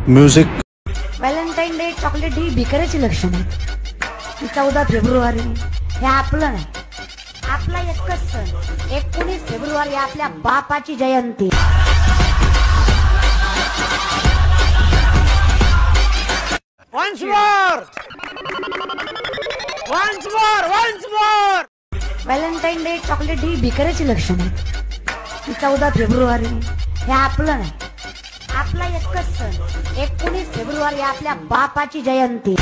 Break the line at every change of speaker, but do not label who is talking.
Music.
Valentine Day chocolate ही भिकाऱ्याची लक्षण आहे. 14 फेब्रुवारी हे आपलं नाही, आपला एकच सण 19 फेब्रुवारी आपल्या बापाची जयंती.
Once more! Once more! Once more!
Valentine Day chocolate ही भिकाऱ्याची लक्षण आहे. 14 फेब्रुवारी हे आपलं नाही, आपला एकच सण 19 फेब्रुवारी आपल्या बापाची जयंती.